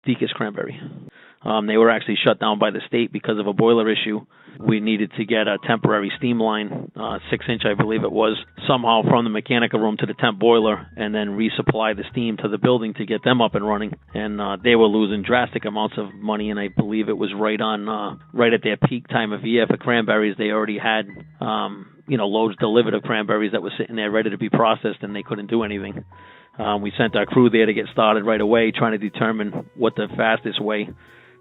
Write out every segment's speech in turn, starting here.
Decas Cranberry. They were actually shut down by the state because of a boiler issue. We needed to get a temporary steam line, 6-inch I believe it was, somehow from the mechanical room to the temp boiler, and then resupply the steam to the building to get them up and running. And they were losing drastic amounts of money, and I believe it was right at their peak time of year for cranberries. They already had loads delivered of cranberries that were sitting there ready to be processed, and they couldn't do anything. We sent our crew there to get started right away, trying to determine what the fastest way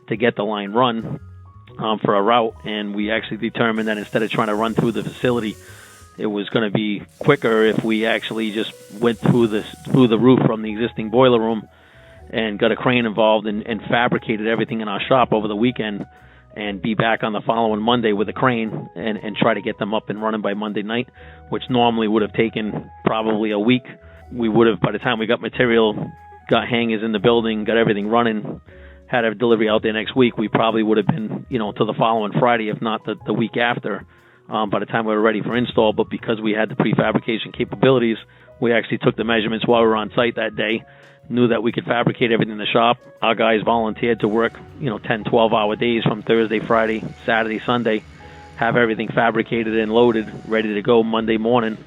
to get the line run for a route, and we actually determined that instead of trying to run through the facility, it was going to be quicker if we actually just went through the roof from the existing boiler room and got a crane involved and fabricated everything in our shop over the weekend, and be back on the following Monday with a crane and try to get them up and running by Monday night, which normally would have taken probably a week. We would have, by the time we got material, got hangers in the building, got everything running, had a delivery out there next week, we probably would have been, to the following Friday, if not the week after, by the time we were ready for install. But because we had the prefabrication capabilities, we actually took the measurements while we were on site that day, knew that we could fabricate everything in the shop. Our guys volunteered to work, 10, 12-hour days from Thursday, Friday, Saturday, Sunday, have everything fabricated and loaded, ready to go Monday morning.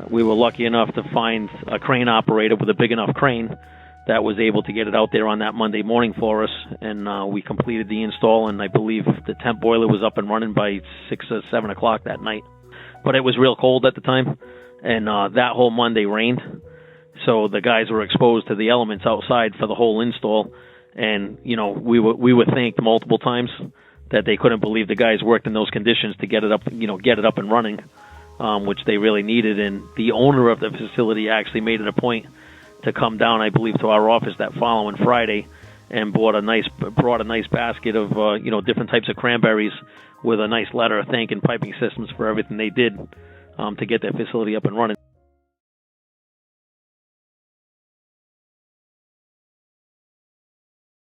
We were lucky enough to find a crane operator with a big enough crane that was able to get it out there on that Monday morning for us, and we completed the install, and I believe the temp boiler was up and running by 6 or 7 o'clock that night. But it was real cold at the time, and that whole Monday rained, so the guys were exposed to the elements outside for the whole install, and we were thanked multiple times that they couldn't believe the guys worked in those conditions to get it up and running, which they really needed. And the owner of the facility actually made it a point to come down, I believe, to our office that following Friday and brought a nice basket of different types of cranberries with a nice letter of thanking Piping Systems for everything they did to get their facility up and running.